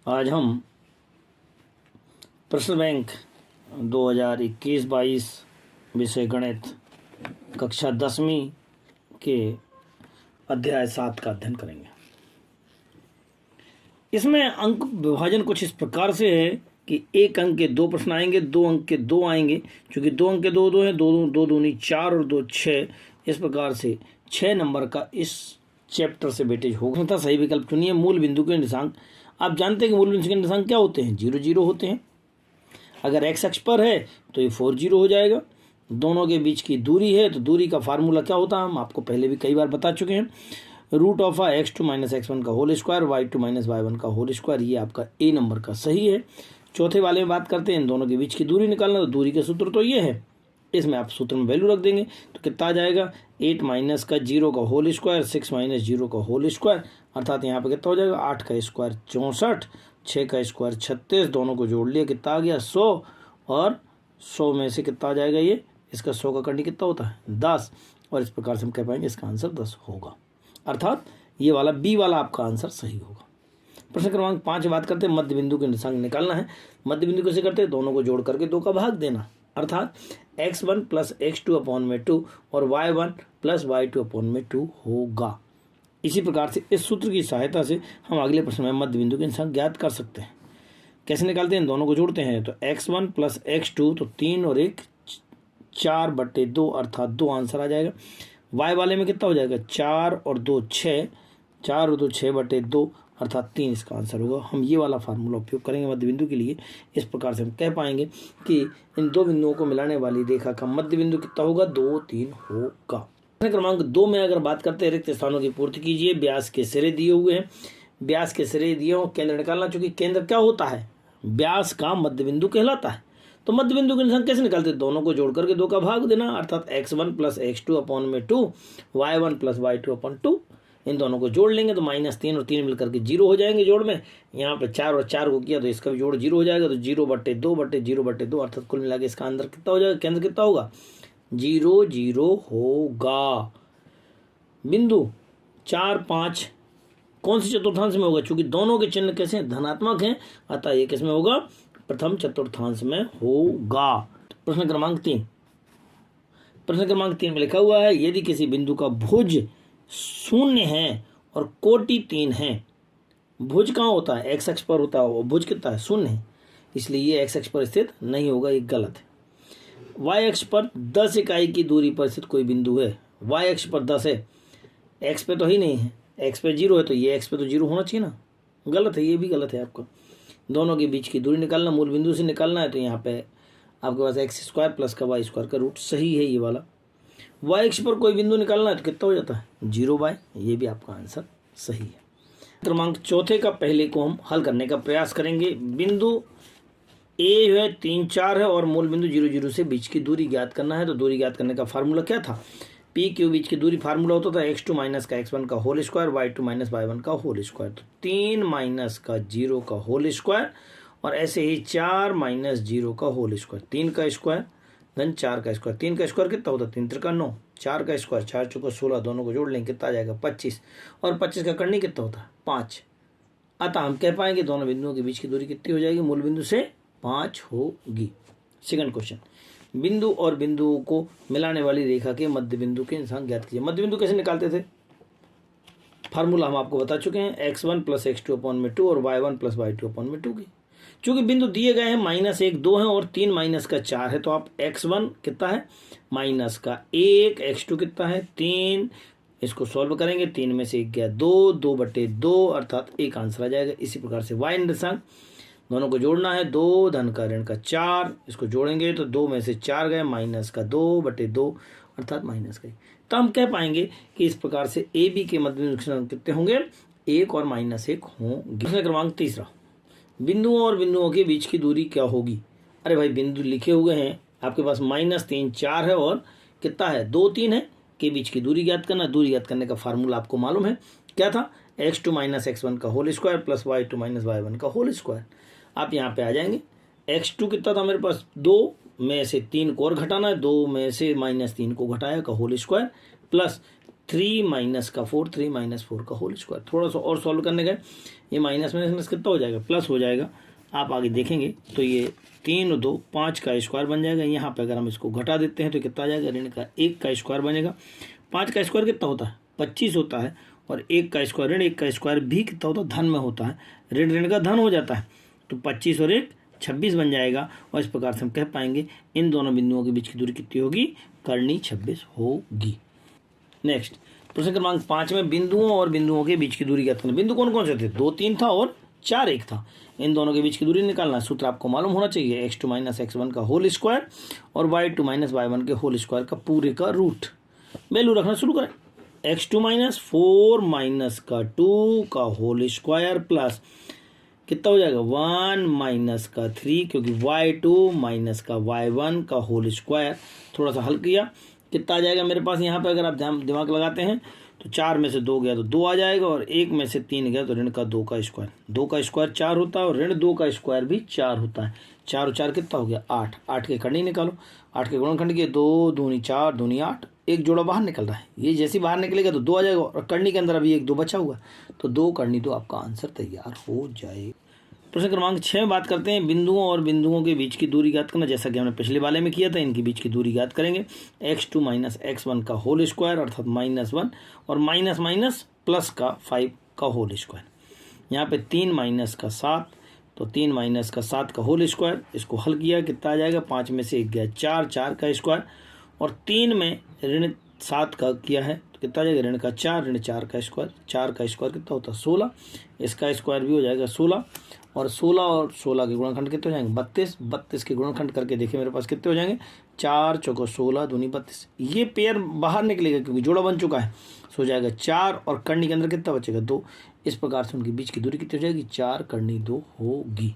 आज हम प्रश्न बैंक 2021-22 विषय गणित कक्षा 10वीं के अध्याय 7 का अध्ययन करेंगे। इसमें अंक विभाजन कुछ इस प्रकार से है कि एक अंक के 2 प्रश्न आएंगे, 2 अंक के 2 आएंगे। चूंकि 2 अंक के 2 हैं, 2 दूनी 4 और 2 6। इस प्रकार से 6 नंबर का इस चैप्टर से वेटेज होगा। सही विकल्प चुनिए। मूल बिंदु के निर्देशांक, आप जानते हैं कि मूल बिंदु के निर्देशांक क्या होते हैं? 0 0 होते हैं। अगर एक्स अक्ष पर है तो ये 4 0 हो जाएगा। दोनों के बीच की दूरी है तो दूरी का फार्मूला क्या होता है, हम आपको पहले भी कई बार बता चुके हैं। √(x2 - x1) का होल स्क्वायर, y2 - y1 का होल स्क्वायर। ये आपका ए नंबर का सही है। चौथे वाले में बात करते हैं, इन दोनों के बीच की दूरी निकालना। तो दूरी का सूत्र तो ये है, इसमें आप सूत्र में वैल्यू रख देंगे तो कितना आ जाएगा? 8 - का 0 का होल स्क्वायर, 6 - 0 का होल स्क्वायर, अर्थात यहाँ पे कितना हो जाएगा? 8 का स्क्वायर 64, 6 का स्क्वायर 36। दोनों को जोड़ लिया, कितना आ गया? 100। और 100 में से कितना आ जाएगा? ये इसका 100 का करनी कितना होता है? 10। और इस प्रकार से हम कह पाएंगे इसका आंसर 10 होगा, अर्थात ये वाला बी वाला आपका आंसर सही होगा। प्रश्न क्रमांक 5 बात करते हैं, मध्य बिंदु के निर्देशांक निकालना है। मध्य बिंदु कैसे करते हैं? दोनों को जोड़ करके 2 का भाग देना, अर्थात x1 + x2/2 और y1 + y2/2 होगा। इसी प्रकार से इस सूत्र की सहायता से हम अगले प्रश्न में मध्य बिंदु के निर्देशांक ज्ञात कर सकते हैं। कैसे निकालते हैं? दोनों को जोड़ते हैं तो x1 + x2, तो 3 और 1 4/2, अर्थात 2 आंसर आ जाएगा। y वाले में कितना हो जाएगा? 4 और 2 6, 4 और 2 6/2, अर्थात 3 इसका आंसर होगा। हम ये वाला फार्मूला उपयोग करेंगे मध्य बिंदु के लिए। इस प्रकार से हम कह पाएंगे कि इन 2 बिंदुओं को मिलाने वाली रेखा का मध्य बिंदु कितना होगा? 2 3 होगा। प्रश्न क्रमांक 2 में अगर बात करते हैं, रिक्त स्थानों की पूर्ति कीजिए। व्यास के सिरे दिए हुए हैं, व्यास के सिरे दिए हो, केंद्र निकालना। चूंकि केंद्र क्या होता है? व्यास का मध्य बिंदु कहलाता है। तो मध्य बिंदु के निर्देशांक कैसे निकालते हैं? दोनों को जोड़ करके 2 का भाग देना, अर्थात x1 + x2/2, y1 + y2/2। इन दोनों को जोड़ लेंगे तो -3 और 3 मिलकर के 0 हो जाएंगे जोड़ में। यहाँ पे 4 और 4 को किया तो इसका भी जोड़ 0 हो जाएगा। तो 0/2/0/2, अर्थात कुल मिला के इसका अंदर कितना हो जाएगा? केंद्र कितना होगा? 0 0 होगा। बिंदु 4 5 कौन सी चतुर्थांश में होगा? चूंकि दोनों के चिन्ह कैसे हैं? धनात्मक हैं, अतः ये किस में होगा? प्रथम चतुर्थांश में होगा। प्रश्न क्रमांक 3, प्रश्न क्रमांक 3 में लिखा हुआ है, यदि किसी बिंदु का भुज 0 है और कोटि 3 है। भुज कहाँ होता है? एक्स अक्ष पर होता है, और भुज कितना है? 0 है, इसलिए ये एक्स अक्ष पर स्थित नहीं होगा, ये गलत है। वाई अक्ष पर 10 इकाई की दूरी पर स्थित कोई बिंदु है। वाई अक्ष पर 10 है, एक्स पे तो ही नहीं है, एक्स पे 0 है, तो ये एक्स पे तो 0 होना चाहिए ना, गलत है, ये भी गलत है आपका। दोनों के बीच की दूरी निकालना, मूल बिंदु से निकालना है, तो यहाँ पे आपके पास x² + का y² का रूट सही है ये वाला। वाई अक्ष पर कोई बिंदु निकालना है तो कितना हो जाता है? 0y, ये भी आपका आंसर सही है। क्रमांक 4 का पहले को हम हल करने का प्रयास करेंगे। बिंदु ए है 3 4 है और मूल बिंदु 0 0 से बीच की दूरी ज्ञात करना है। तो दूरी ज्ञात करने का फार्मूला क्या था? पी क्यू बीच की दूरी फार्मूला होता था x2 - का x1 का होल स्क्वायर, y2 - y1 का होल स्क्वायर। तो 3 - का 0 का होल स्क्वायर, और ऐसे ही 4 - 0 का होल स्क्वायर, 3 का स्क्वायर धन 4 का स्क्वायर। 3 का स्क्वायर कितना होता है? 3 3 9, 4 का स्क्वायर 4 4 16, दोनों को जोड़ लेंगे कितना आ जाएगा? 25, और 25 का करनी कितना होता है? 5। अतः हम कह पाएंगे दोनों बिंदुओं के बीच की दूरी कितनी हो जाएगी? मूल बिंदु से 5 होगी। सेकंड क्वेश्चन, बिंदु और बिंदुओं को मिलाने वाली रेखा के मध्य बिंदु के निर्देशांक ज्ञात कीजिए। मध्य बिंदु कैसे निकालते थे? फार्मूला हम आपको बता चुके हैं, x1 + x2/2 और y1 + y2/2 की। चूंकि बिंदु दिए गए हैं -1 2 है और 3 - का 4 है, तो आप x1 कितना है? -1, x2 कितना है? 3, इसको सॉल्व करेंगे, 3 में से 1 गया 2, 2/2, अर्थात 1 आंसर आ जाएगा। इसी प्रकार से y निर्देशांक, दोनों को जोड़ना है, 2 धन का ऋण का 4, इसको जोड़ेंगे तो 2 में से 4 गए, -2/2, अर्थात -1। तो हम कह पाएंगे कि इस प्रकार से ए बी के मध्य बिंदु कितने होंगे? 1 और -1 होंगे। प्रश्न क्रमांक 3, बिंदुओं और बिंदुओं के बीच की दूरी क्या होगी? अरे भाई, बिंदु लिखे हुए हैं आपके पास, -3 4 है और कितना है? 2 3 है, के बीच की दूरी ज्ञात करना। दूरी ज्ञात करने का फार्मूला आपको मालूम है, क्या था? x2 - x1 का होल स्क्वायर + y2 - y1 का होल स्क्वायर। आप यहाँ पे आ जाएंगे, x2 कितना था मेरे पास? 2 में से 3 को और घटाना है, 2 में से -3 को घटाया का होल स्क्वायर, प्लस 3 माइनस का 4, 3 माइनस 4 का होल स्क्वायर। थोड़ा सा और सॉल्व करने गए, ये माइनस माइनस कितना हो जाएगा, प्लस हो जाएगा। आप आगे देखेंगे तो ये 3 और 2 5 का स्क्वायर बन जाएगा। यहाँ पे अगर हम इसको घटा देते हैं तो कितना आ जाएगा, ऋण का 1 का स्क्वायर बनेगा। 5 का स्क्वायर कितना होता है, 25 होता है। और 1 का स्क्वायर, ऋण 1 का स्क्वायर भी कितना होता है, धन में होता है। ऋण ऋण का धन हो जाता है, तो 25 और 1 26 बन जाएगा। और इस प्रकार से हम कह पाएंगे इन दोनों बिंदुओं के बीच की दूरी कितनी होगी, करनी 26 होगी। नेक्स्ट प्रश्न क्रमांक 5 में बिंदुओं और बिंदुओं के बीच की दूरी ज्ञात करना। बिंदु कौन कौन से थे, 2 3 था और 4 1 था। इन दोनों के बीच की दूरी निकालना है। सूत्र आपको मालूम होना चाहिए, x2 माइनस x1 का होल स्क्वायर और y2 माइनस y1 के होल स्क्वायर का पूरे का रूट। वैल्यू रखना शुरू करें। x2 माइनस 4 माइनस का 2 का होल स्क्वायर प्लस कितना हो जाएगा 1 माइनस का 3, क्योंकि y2 माइनस का y1 का होल स्क्वायर। थोड़ा सा हल किया, कितना आ जाएगा मेरे पास यहाँ पे, अगर आप दिमाग लगाते हैं तो 4 में से 2 गया तो 2 आ जाएगा, और 1 में से 3 गया तो ऋण का 2 का स्क्वायर। 2 का स्क्वायर 4 होता है और ऋण 2 का स्क्वायर भी 4 होता है। 4 और 4 कितना हो गया 8। 8 के खंड ही निकालो, 8 के गुणनखंड के 2 दूनी 4 दूनी 8, एक जोड़ा बाहर निकल रहा है। ये जैसे बाहर निकलेगा तो 2 आ जाएगा, और करनी के अंदर अभी 1 2 बचा हुआ, तो 2 करनी 2 आपका आंसर तैयार हो जाएगा। प्रश्न क्रमांक 6 में बात करते हैं बिंदुओं और बिंदुओं के बीच की दूरी ज्ञात करना। जैसा कि हमने पिछले वाले में किया था, इनके बीच की दूरी ज्ञात करेंगे। x2 माइनस x1 का होल स्क्वायर अर्थात -1 और माइनस माइनस प्लस का 5 का होल स्क्वायर। यहाँ पे 3 माइनस का 7, तो 3 माइनस का 7 का होल स्क्वायर। इसको हल किया, कितना आ जाएगा, 5 में से 1 गया 4, 4 का स्क्वायर, और 3 में ऋण 7 का किया है तो कितना आ जाएगा, ऋण का 4, ऋण 4 का स्क्वायर। 4 का स्क्वायर कितना होता है 16, इसका स्क्वायर भी हो जाएगा 16, और 16 और 16 के गुणनखंड कितने हो जाएंगे 32। 32 के गुणनखंड करके देखिए मेरे पास कितने हो जाएंगे, 4 चौको 16 दूनी 32। ये पेयर बाहर निकलेगा क्योंकि जोड़ा बन चुका है, सो जाएगा 4, और करनी के अंदर कितना बचेगा 2। इस प्रकार से उनके बीच की दूरी कितनी हो जाएगी, 4 करनी 2 होगी।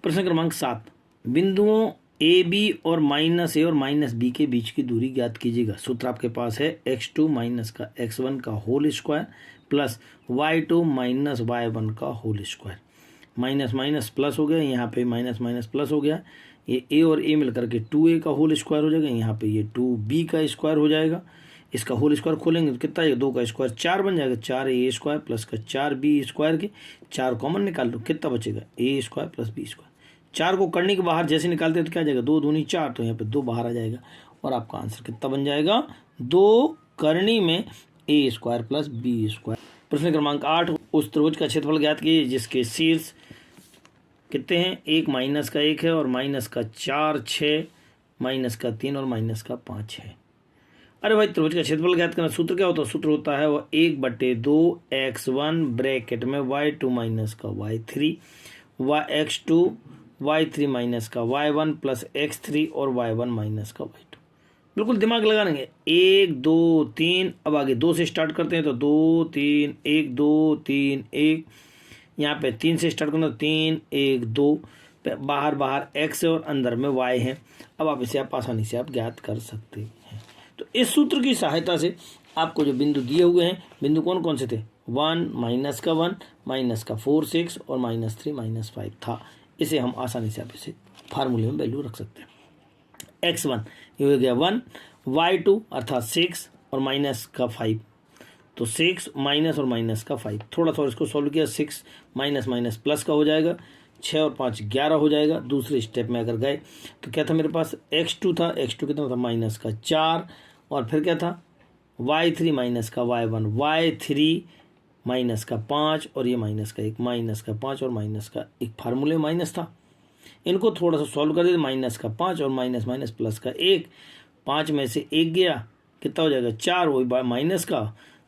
प्रश्न क्रमांक 7, बिंदुओं ए बी और माइनस ए और माइनस बी के बीच की दूरी ज्ञात कीजिएगा। सूत्र आपके पास है x2 माइनस का x1 का whole square plus y2 minus y1 का whole square. Minus minus plus हो गया, यहाँ पे माइनस माइनस प्लस हो गया। ये a और a मिलकर के 2a का होल स्क्वायर हो जाएगा। यहाँ पे ये 2b का स्क्वायर हो जाएगा। इसका होल स्क्वायर खोलेंगे तो कितना है, 2 का स्क्वायर 4 बन जाएगा। 4a स्क्वायर प्लस का 4b स्क्वायर के 4 कॉमन निकाल लो, कितना बचेगा a square plus b square. 4 को करने के बाहर जैसे निकालते हैं तो क्या आ जाएगा, 2 दूनी 4, तो यहाँ पे 2 बाहर आ जाएगा, और आपका आंसर कितना बन जाएगा, 2 करनी में a square plus b square. प्रश्न क्रमांक 8, उस त्रिभुज का क्षेत्रफल ज्ञात कीजिए जिसके शीर्ष कितने हैं, 1 माइनस का 1 है और माइनस का 4 6 माइनस का 3 और माइनस का 5 है। अरे भाई त्रिभुज का क्षेत्रफल ज्ञात करना, सूत्र क्या होता है, सूत्र होता है वो 1/2 x1 ब्रैकेट में y2 माइनस का y3 x2 y3 माइनस का y1 प्लस x3 और y1 माइनस का y2। बिल्कुल दिमाग लगा लेंगे, 1 2 3, अब आगे 2 से स्टार्ट करते हैं तो 2 3 1 2 3 1, यहाँ पे 3 से स्टार्ट करना, 3 1 2, बाहर बाहर x है और अंदर में y है। अब आप इसे आप आसानी से आप ज्ञात कर सकते हैं। तो इस सूत्र की सहायता से आपको जो बिंदु दिए हुए हैं, बिंदु कौन कौन से थे, 1 माइनस का 1 माइनस का 4 6 और -3 -5 था। इसे हम आसानी से आप इसे फार्मूले में वैल्यू रख सकते हैं। x1 ये हो गया 1, y2 अर्थात 6 और माइनस का 5, तो 6 माइनस और माइनस का 5। थोड़ा सा इसको सॉल्व किया, 6 माइनस माइनस प्लस का हो जाएगा, 6 और 5 11 हो जाएगा। दूसरे स्टेप में अगर गए तो क्या था मेरे पास, x2 था, x2 कितना था माइनस का 4, और फिर क्या था y3 माइनस का y1, y3 माइनस का 5 और ये माइनस का 1, माइनस का 5 और माइनस का 1, फार्मूले माइनस था। इनको थोड़ा सा सॉल्व कर देते, माइनस का 5 और माइनस माइनस प्लस का 1, 5 में से 1 गया, कितना हो जाएगा 4, वही माइनस का,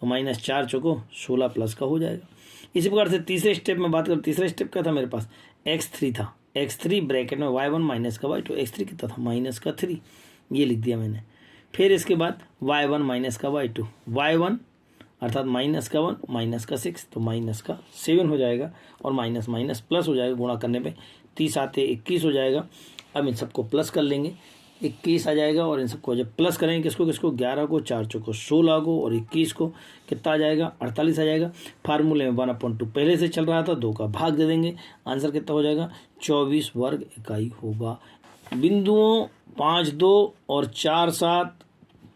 तो -4 चौको 16 प्लस का हो जाएगा। इसी प्रकार से तीसरे स्टेप में बात करें, तीसरा स्टेप क्या था मेरे पास, x3 था, x3 ब्रैकेट में y1 माइनस का y2, x3 कितना था माइनस का 3, ये लिख दिया मैंने। फिर इसके बाद y1 माइनस का y2, y1 अर्थात माइनस का 1 माइनस का 6, तो माइनस का 7 हो जाएगा, और माइनस माइनस प्लस हो जाएगा, गुणा करने पे 30 आते 21 हो जाएगा। अब इन सबको प्लस कर लेंगे, 21 आ जाएगा, और इन सबको जब प्लस करेंगे किसको किसको, 11 को, 4 चौको 16 को, और 21 को, कितना आ जाएगा 48 आ जाएगा। फार्मूले में 1/2 पहले से चल रहा था, 2 का भाग दे देंगे, आंसर कितना हो जाएगा 24 वर्ग इकाई होगा। बिंदुओं 5 2 और 4 7,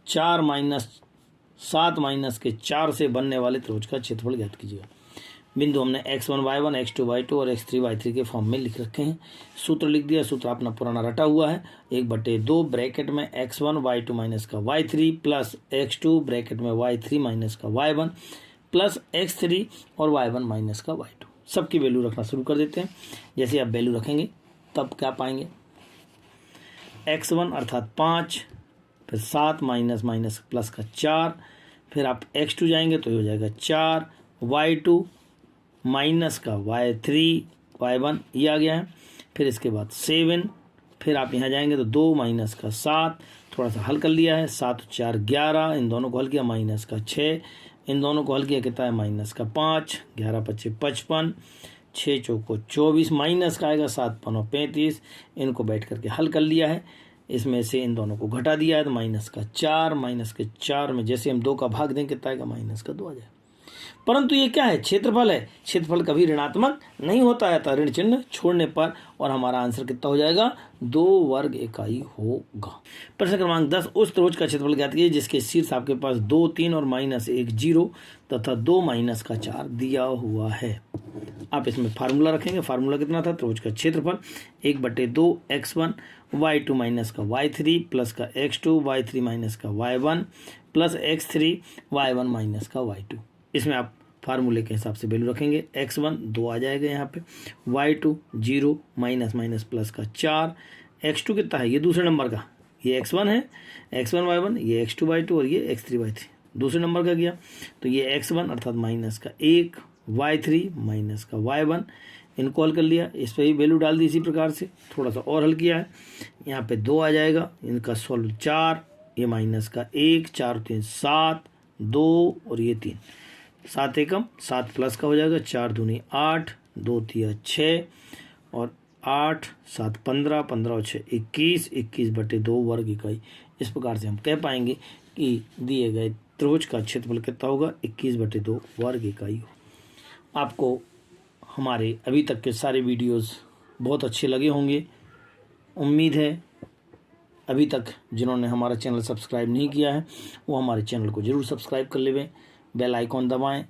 4 माइनस 7 माइनस के 4 से बनने वाले त्रिभुज का क्षेत्रफल ज्ञात कीजिएगा। बिंदु हमने x1 y1 x2 y2 और x3 y3 के फॉर्म में लिख रखे हैं। सूत्र लिख दिया, सूत्र अपना पुराना रटा हुआ है, 1/2 ब्रैकेट में x1 y2 माइनस का y3 प्लस x2 ब्रैकेट में y3 माइनस का y1 प्लस x3 और y1 माइनस का y2। सबकी वैल्यू रखना शुरू कर देते हैं। जैसे आप वैल्यू रखेंगे तब क्या पाएंगे, x1 अर्थात 5, फिर 7 माइनस माइनस प्लस का 4, फिर आप x2 जाएंगे तो ये हो जाएगा 4, y2 माइनस का y3 y1 ये आ गया है, फिर इसके बाद 7, फिर आप यहाँ जाएंगे तो 2 माइनस का 7, थोड़ा सा हल कर लिया है, 7 4 11, इन दोनों को हल किया माइनस का 6, इन दोनों को हल किया कितना है माइनस का 5, 11 5 55, 6 चौको 24, माइनस का आएगा 7 5 35, इनको बैठ करके हल कर लिया है, इसमें से इन दोनों को घटा दिया है तो माइनस का 4, माइनस के 4 में जैसे हम 2 का भाग दें कितना आएगा माइनस का 2 आ जाएगा। परंतु ये क्या है, क्षेत्रफल है, क्षेत्रफल कभी ऋणात्मक नहीं होता है, तो ऋण चिन्ह छोड़ने पर और हमारा आंसर कितना हो जाएगा 2 वर्ग इकाई होगा। प्रश्न क्रमांक 10, उस त्रिभुज का क्षेत्रफल ज्ञात कीजिए जिसके शीर्ष आपके पास 2 3 और माइनस 1 0 तथा 2 माइनस का 4 दिया हुआ है। आप इसमें फार्मूला रखेंगे, फार्मूला कितना था, त्रिभुज का क्षेत्रफल 1/2 x1 y2 माइनस का y3 प्लस का x2 y3 माइनस का y1 plus x3 y1 minus का y2। इसमें आप फार्मूले के हिसाब से वैल्यू रखेंगे, x1 2 आ जाएगा यहाँ पे, y2 0 माइनस माइनस प्लस का 4, x2 कितना है, ये दूसरे नंबर का, ये x1 है, x1 y1, ये x2 y2 और ये x3 y3 दूसरे नंबर का गया, तो ये x1 अर्थात माइनस का 1, y3 माइनस का y1, इनको हल कर लिया, इस पर ही वैल्यू डाल दी इसी प्रकार से, थोड़ा सा और हल किया है, यहाँ पे 2 आ जाएगा, इनका सॉल्व 4, ये माइनस का 1, 4 3 7, 2 और ये 3, 7 एकम 7 प्लस का हो जाएगा, 4 दूनी 8, 2 3 6 और 8 7 15, 15 और 6 21, 21/2 वर्ग इकाई। इस प्रकार से हम कह पाएंगे कि दिए गए त्रिभुज का क्षेत्रफल कितना होगा 21/2 वर्ग इकाई। आपको हमारे अभी तक के सारे वीडियोस बहुत अच्छे लगे होंगे, उम्मीद है अभी तक जिन्होंने हमारा चैनल सब्सक्राइब नहीं किया है वो हमारे चैनल को ज़रूर सब्सक्राइब कर लेवें, बेल आइकॉन दबाएं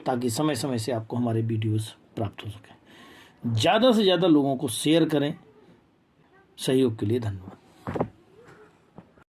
ताकि समय समय से आपको हमारे वीडियोस प्राप्त हो सकें। ज़्यादा से ज़्यादा लोगों को शेयर करें। सहयोग के लिए धन्यवाद।